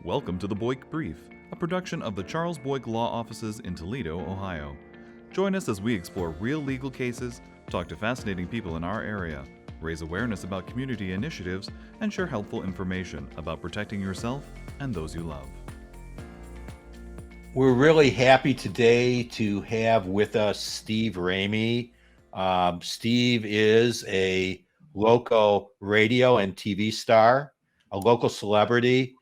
Welcome to the Boyk Brief, a production of the Charles Boyk Law Offices in Toledo, Ohio. Join us as we explore real legal cases, talk to fascinating people in our area, raise awareness about community initiatives, and share helpful information about protecting yourself and those you love. We're really happy today to have with us Steve Reamey. Steve is a local radio and TV star, a local celebrity.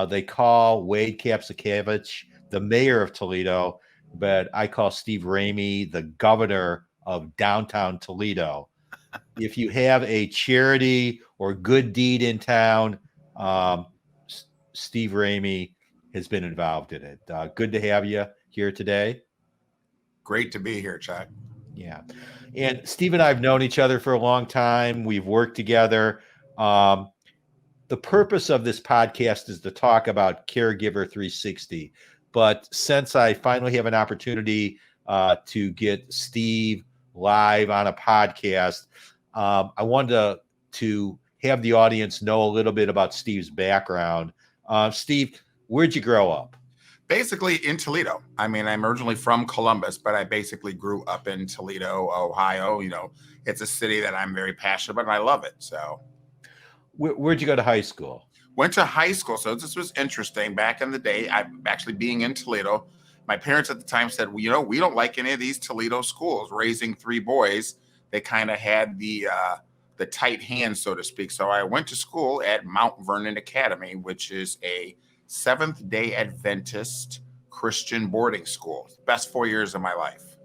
They call Wade Kapsakevich the mayor of Toledo, but I call Steve Reamey the governor of downtown Toledo. If you have a charity or good deed in town, Steve Reamey has been involved in it. Good to have you here today. Great to be here, Chuck. Yeah. And Steve and I have known each other for a long time. We've worked together. The purpose of this podcast is to talk about Caregiver 360. But since I finally have an opportunity to get Steve live on a podcast, I wanted to have the audience know a little bit about Steve's background. Steve, where'd you grow up? Basically in Toledo. I mean, I'm originally from Columbus, but I basically grew up in Toledo, Ohio. You know, it's a city that I'm very passionate about and I love it. So where'd you go to high school? Went to high school. So this was interesting. Back in the day, I'm actually being in Toledo. My parents at the time said, well, you know, we don't like any of these Toledo schools. Raising three boys, they kind of had the tight hand, so to speak. So I went to school at Mount Vernon Academy, which is a Seventh-day Adventist Christian boarding school. Best 4 years of my life.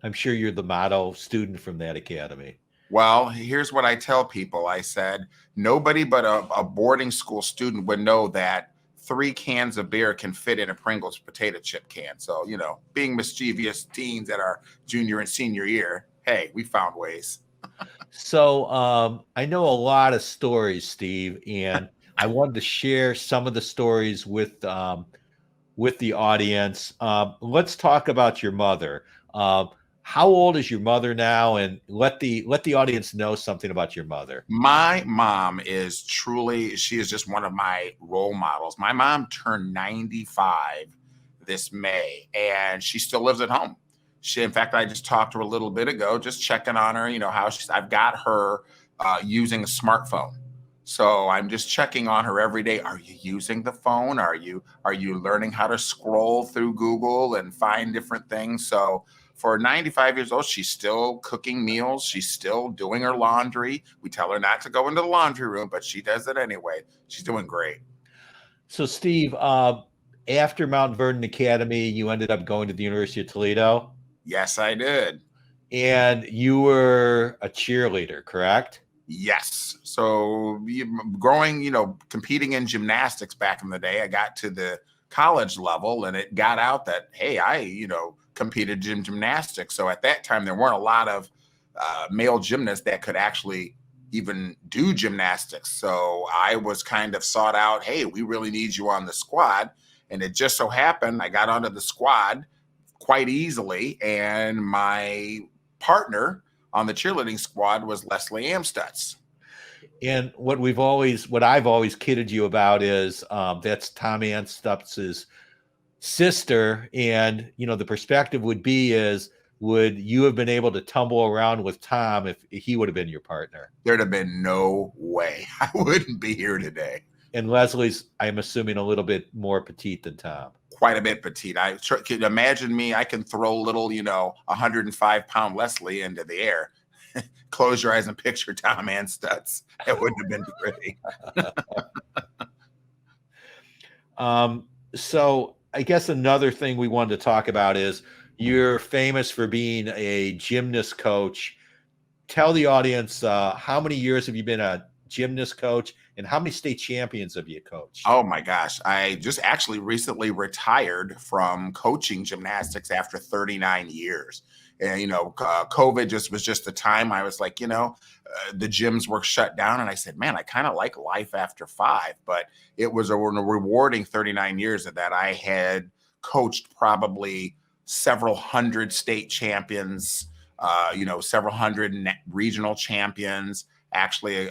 I'm sure you're the model student from that academy. Well, here's what I tell people. I said, nobody but a boarding school student would know that 3 cans of beer can fit in a Pringles potato chip can. So, you know, being mischievous teens at our junior and senior year, hey, we found ways. So I know a lot of stories, Steve, and I wanted to share some of the stories with the audience. Let's talk about your mother. How old is your mother now? And let the audience know something about your mother. My mom is she is just one of my role models. My mom turned 95 this May, and she still lives at home. In fact, I just talked to her a little bit ago, just checking on her, you know, I've got her using a smartphone. So I'm just checking on her every day. Are you using the phone? Are you learning how to scroll through Google and find different things? So for 95 years old, she's still cooking meals. She's still doing her laundry. We tell her not to go into the laundry room, but she does it anyway. She's doing great. So Steve, after Mount Vernon Academy, you ended up going to the University of Toledo? Yes, I did. And you were a cheerleader, correct? Yes. So competing in gymnastics back in the day, I got to the college level and it got out that, hey, I competed in gymnastics. So at that time, there weren't a lot of male gymnasts that could actually even do gymnastics. So I was kind of sought out, hey, we really need you on the squad. And it just so happened I got onto the squad quite easily. And my partner on the cheerleading squad was Leslie Amstutz. And what I've always kidded you about is that's Tom Amstutz's sister. And, you know, the perspective would you have been able to tumble around with Tom if he would have been your partner? There'd have been no way. I wouldn't be here today. And Leslie's, I'm assuming, a little bit more petite than Tom. Quite a bit petite. I can imagine me. I can throw little, 105-pound Leslie into the air. Close your eyes and picture Tom Amstutz. It wouldn't have been pretty. So I guess another thing we wanted to talk about is you're famous for being a gymnast coach. Tell the audience how many years have you been a gymnast coach and how many state champions have you coached? Oh my gosh. I just actually recently retired from coaching gymnastics after 39 years. And, COVID was just the time I was like, the gyms were shut down. And I said, man, I kind of like life after 5. But it was a rewarding 39 years of that. I had coached probably several hundred state champions, several hundred regional champions, actually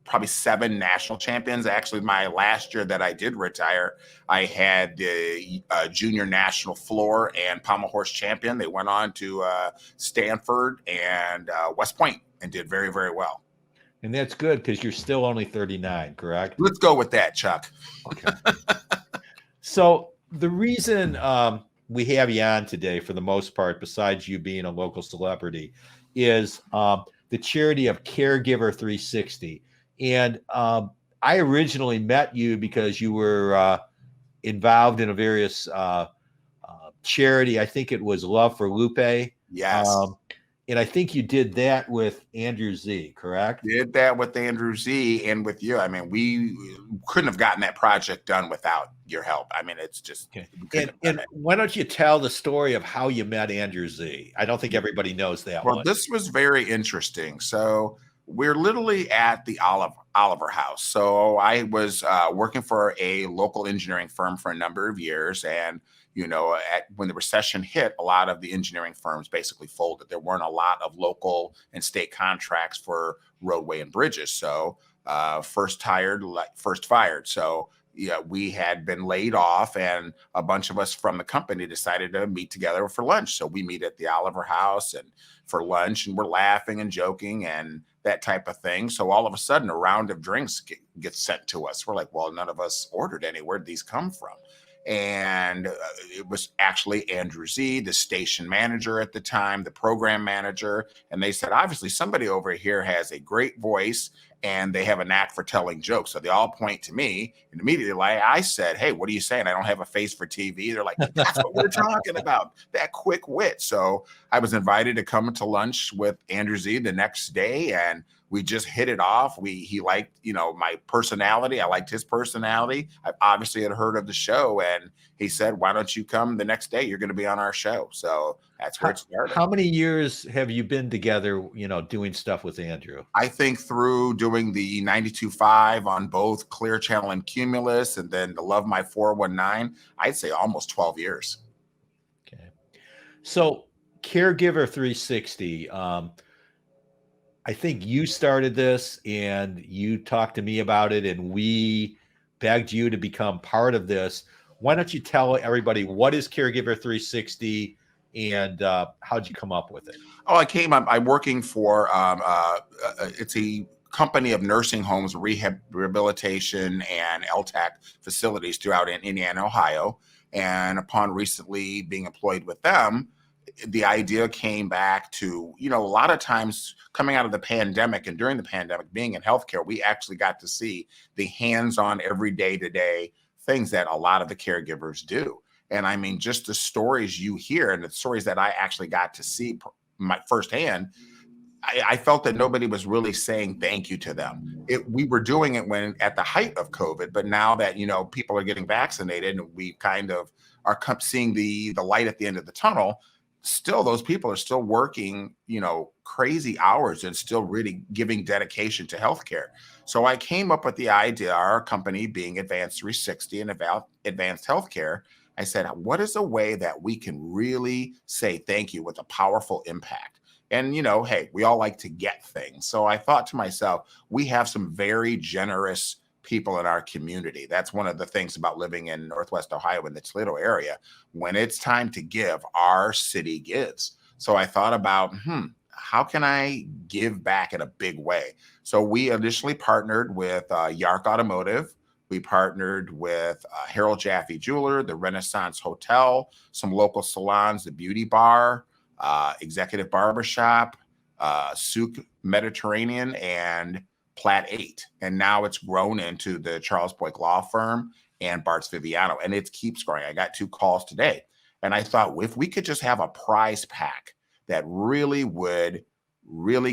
probably 7 national champions. Actually, my last year that I did retire, I had the junior national floor and pommel horse champion. They went on to Stanford and West Point and did very, very well. And that's good because you're still only 39, correct? Let's go with that, Chuck. Okay. So the reason we have you on today, for the most part, besides you being a local celebrity, is the charity of Caregiver 360. And I originally met you because you were involved in a various charity. I think it was Love for Lupe. Yes. And I think you did that with Andrew Z, correct? Did that with Andrew Z and with you. I mean, we couldn't have gotten that project done without your help. I mean, it's just. Okay. And why don't you tell the story of how you met Andrew Z? I don't think everybody knows that Well, one. this was very interesting. So we're literally at the Oliver House. So I was working for a local engineering firm for a number of years, and when the recession hit, a lot of the engineering firms basically folded. There weren't a lot of local and state contracts for roadway and bridges. So first hired, first fired. So yeah, we had been laid off, and a bunch of us from the company decided to meet together for lunch. So we meet at the Oliver House and for lunch, and we're laughing and joking and that type of thing. So all of a sudden, a round of drinks gets sent to us. We're like, well, none of us ordered any. Where'd these come from? And it was actually Andrew Z, the station manager at the time, the program manager. And they said, obviously, somebody over here has a great voice and they have a knack for telling jokes. So they all point to me. And immediately I said, hey, what are you saying? I don't have a face for TV. They're like, that's what we're talking about, that quick wit. So I was invited to come to lunch with Andrew Z the next day, and we just hit it off. He liked, my personality. I liked his personality. I obviously had heard of the show, and he said, why don't you come the next day? You're going to be on our show. So that's where it started. How many years have you been together, doing stuff with Andrew? I think through doing the 92.5 on both Clear Channel and Cumulus, and then the Love My 419, I'd say almost 12 years. Okay. So Caregiver 360, I think you started this and you talked to me about it, and we begged you to become part of this. Why don't you tell everybody what is Caregiver 360 and how'd you come up with it? Oh, I'm working for, it's a company of nursing homes, rehabilitation, and LTAC facilities throughout Indiana, Ohio. And upon recently being employed with them, the idea came back to, a lot of times coming out of the pandemic and during the pandemic, being in healthcare, we actually got to see the hands-on every day-to-day things that a lot of the caregivers do. And I mean, just the stories you hear and the stories that I actually got to see firsthand, I felt that nobody was really saying thank you to them. We were doing it when at the height of COVID, but now that, people are getting vaccinated and we kind of are seeing the light at the end of the tunnel, still those people are still working, crazy hours and still really giving dedication to healthcare. So I came up with the idea, our company being Advanced 360 and about advanced healthcare, I said, what is a way that we can really say thank you with a powerful impact? And, hey, we all like to get things. So I thought to myself, we have some very generous people in our community. That's one of the things about living in Northwest Ohio in the Toledo area. When it's time to give, our city gives. So I thought about, how can I give back in a big way? So we initially partnered with Yark Automotive. We partnered with Harold Jaffe Jeweler, the Renaissance Hotel, some local salons, the Beauty Bar, Executive Barbershop, Souk Mediterranean, and Plat 8. And now it's grown into the Charles Boyk Law Firm and Bart's Viviano, and it keeps growing. I got 2 calls today. And I thought, if we could just have a prize pack that really would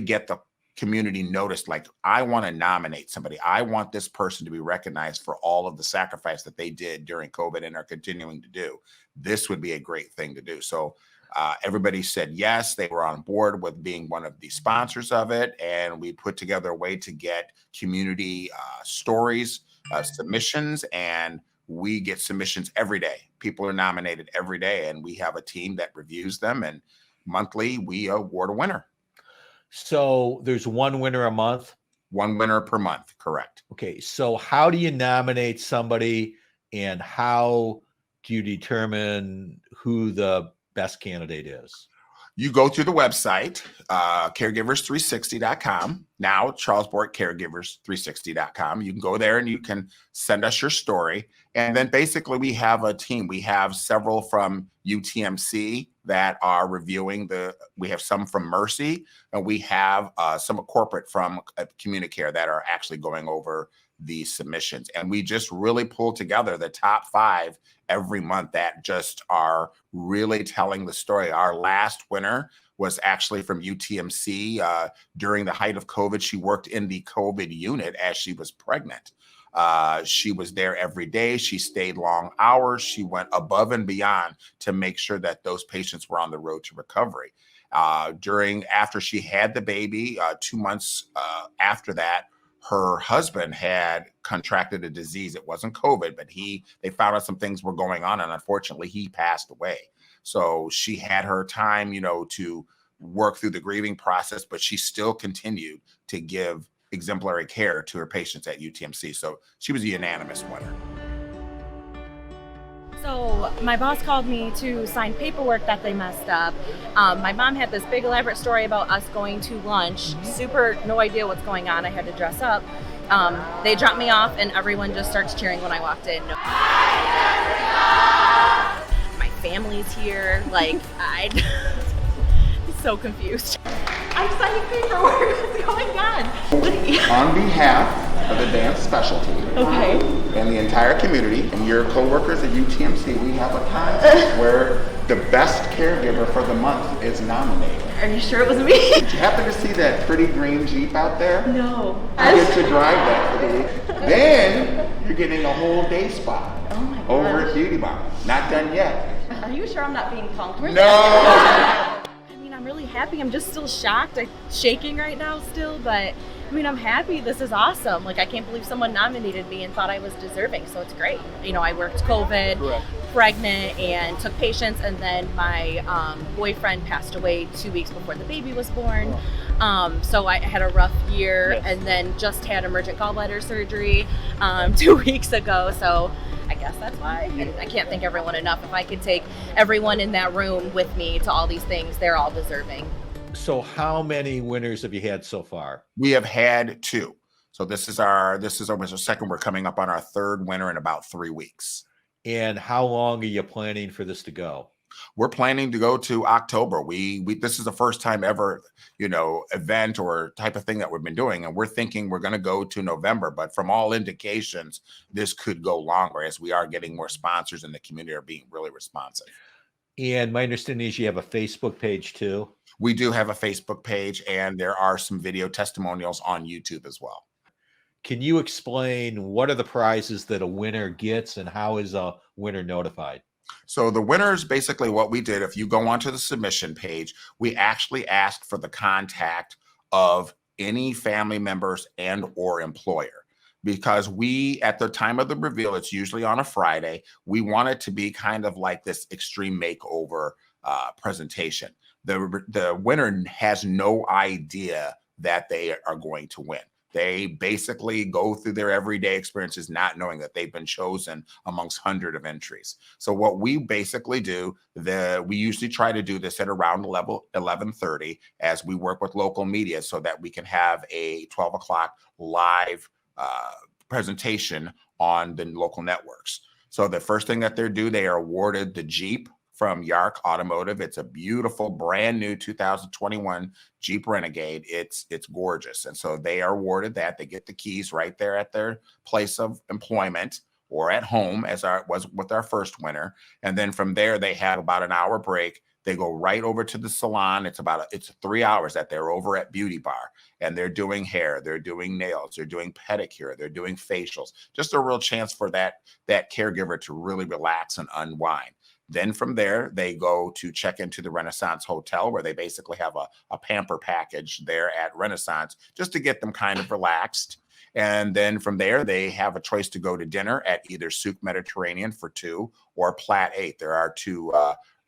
get the community noticed, like, I want to nominate somebody. I want this person to be recognized for all of the sacrifice that they did during COVID and are continuing to do. This would be a great thing to do. So everybody said yes. They were on board with being one of the sponsors of it. And we put together a way to get community stories, submissions, and we get submissions every day. People are nominated every day, and we have a team that reviews them, and monthly we award a winner. So there's one winner a month? One winner per month, correct. Okay, so how do you nominate somebody, and how do you determine who the best candidate is? You go to the website, caregivers360.com. Now, Charles Boyk, caregivers360.com. You can go there and you can send us your story. And then basically we have a team. We have several from UTMC that are reviewing we have some from Mercy, and we have some corporate from Communicare that are actually going over the submissions. And we just really pull together the top 5 every month that just are really telling the story. Our last winner was actually from UTMC. During the height of COVID, she worked in the COVID unit as she was pregnant. She was there every day. She stayed long hours. She went above and beyond to make sure that those patients were on the road to recovery. After she had the baby, 2 months after that, her husband had contracted a disease. It wasn't COVID, but they found out some things were going on, and unfortunately he passed away. So she had her time, to work through the grieving process, but she still continued to give exemplary care to her patients at UTMC. So she was a unanimous winner. So my boss called me to sign paperwork that they messed up. My mom had this big elaborate story about us going to lunch. No idea what's going on. I had to dress up. They dropped me off and everyone just starts cheering when I walked in. My family's here. I'm so confused. I'm signing paperwork. What's going on? On behalf of the dance specialty, Okay. and the entire community and your coworkers at UTMC, we have a contest where the best caregiver for the month is nominated. Are you sure it was me? Did you happen to see that pretty green Jeep out there? No. You get to drive that for the week. Then you're getting a whole day spot over at Beauty Bar. Not done yet. Are you sure I'm not being punked? No! I'm really happy. I'm just still shocked. I'm shaking right now still, but I'm happy. This is awesome. I can't believe someone nominated me and thought I was deserving, so it's great. I worked COVID, pregnant, and took patients, and then my boyfriend passed away 2 weeks before the baby was born. So I had a rough year, and then just had emergent gallbladder surgery 2 weeks ago, so I guess that's why. I can't thank everyone enough. If I could take everyone in that room with me to all these things, they're all deserving. So how many winners have you had so far? We have had 2. So this is our second. We're coming up on our 3rd winner in about 3 weeks. And how long are you planning for this to go? We're planning to go to October. This is the first time ever, event or type of thing that we've been doing. And we're thinking we're going to go to November, but from all indications, this could go longer as we are getting more sponsors and the community are being really responsive. And my understanding is you have a Facebook page too. We do have a Facebook page, and there are some video testimonials on YouTube as well. Can you explain what are the prizes that a winner gets and how is a winner notified? So the winners, basically what we did, if you go onto the submission page, we actually asked for the contact of any family members and or employer, because at the time of the reveal, it's usually on a Friday, we want it to be kind of like this extreme makeover presentation. The winner has no idea that they are going to win. They basically go through their everyday experiences not knowing that they've been chosen amongst hundreds of entries. So what we basically do, we usually try to do this at around 11:30 as we work with local media so that we can have a 12 o'clock live presentation on the local networks. So the first thing that they are awarded the Jeep from Yark Automotive. It's a beautiful, brand new 2021 Jeep Renegade. It's gorgeous. And so they are awarded that. They get the keys right there at their place of employment or at home, as was with our first winner. And then from there, they have about an hour break. They go right over to the salon. It's 3 hours that they're over at Beauty Bar, and they're doing hair, they're doing nails, they're doing pedicure, they're doing facials. Just a real chance for that caregiver to really relax and unwind. Then from there, they go to check into the Renaissance Hotel, where they basically have a pamper package there at Renaissance just to get them kind of relaxed. And then from there, they have a choice to go to dinner at either Souk Mediterranean for 2 or Plat 8. There are 2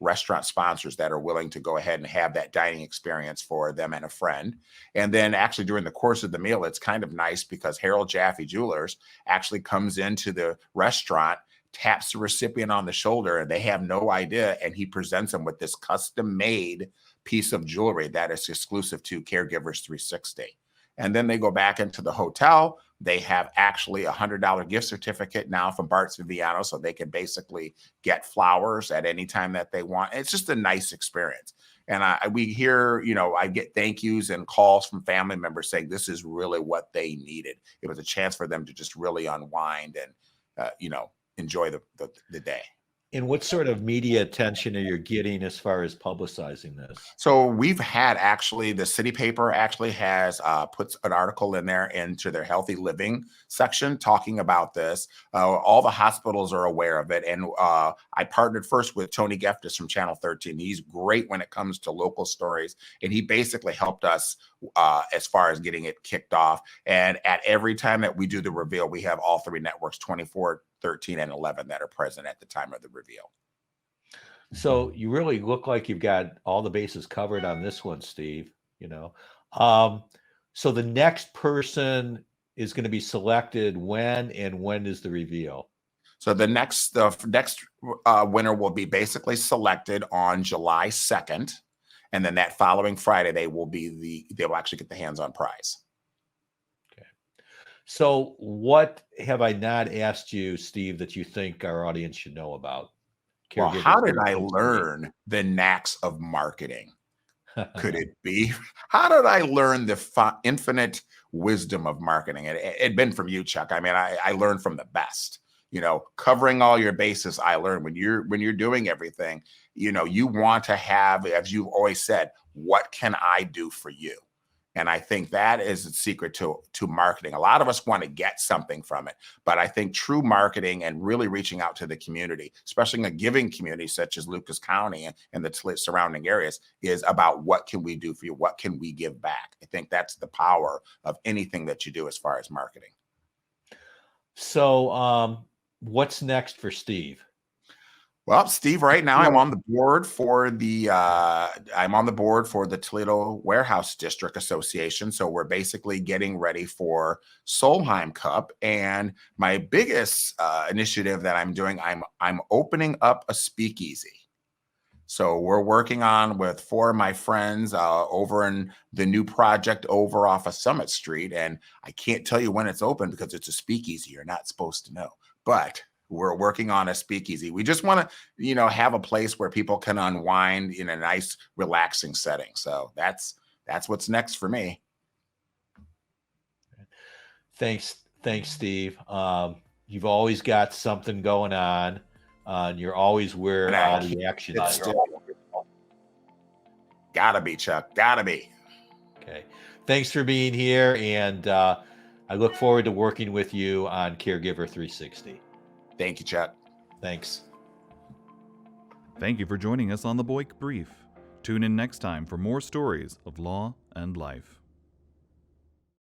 restaurant sponsors that are willing to go ahead and have that dining experience for them and a friend. And then actually during the course of the meal, it's kind of nice because Harold Jaffe Jewelers actually comes into the restaurant, taps the recipient on the shoulder, and they have no idea. And he presents them with this custom made piece of jewelry that is exclusive to Caregivers 360. And then they go back into the hotel. They have actually a $100 gift certificate now from Bart's Viviano, so they can basically get flowers at any time that they want. It's just a nice experience. And we hear, I get thank yous and calls from family members saying this is really what they needed. It was a chance for them to just really unwind and, enjoy the day. And what sort of media attention are you getting as far as publicizing this? So we've had the city paper actually has puts an article in there into their healthy living section talking about this. All the hospitals are aware of it. And I partnered first with Tony Geftis from Channel 13. He's great when it comes to local stories. And he basically helped us as far as getting it kicked off. And at every time that we do the reveal, we have all three networks, 24, 13, and 11 that are present at the time of the reveal. So you really look like you've got all the bases covered on this one, Steve. So the next person is going to be selected when, and when is the reveal? So the next winner will be basically selected on July 2nd. And then that following Friday, they will actually get the hands-on prize. Okay. So what have I not asked you, Steve, that you think our audience should know about? Well, how did I learn the knacks of marketing? Could it be? How did I learn the infinite wisdom of marketing? It'd been from you, Chuck. I mean, I learned from the best. Covering all your bases. I learned when you're doing everything. You want to have, as you've always said, what can I do for you? And I think that is the secret to marketing. A lot of us want to get something from it, but I think true marketing and really reaching out to the community, especially in a giving community such as Lucas County and the surrounding areas, is about what can we do for you? What can we give back? I think that's the power of anything that you do as far as marketing. So what's next for Steve? Well, Steve, right now I'm on the board for the Toledo Warehouse District Association. So we're basically getting ready for Solheim Cup, and my biggest initiative that I'm doing, I'm opening up a speakeasy. So we're working on with 4 of my friends over in the new project over off of Summit Street, and I can't tell you when it's open because it's a speakeasy. You're not supposed to know, but we're working on a speakeasy. We just want to, have a place where people can unwind in a nice, relaxing setting. So that's what's next for me. Thanks, Steve. You've always got something going on. And you're always where all the action is. Gotta be, Chuck. Gotta be. Okay. Thanks for being here, and I look forward to working with you on Caregiver 360. Thank you, Chuck. Thanks. Thank you for joining us on the Boyk Brief. Tune in next time for more stories of law and life.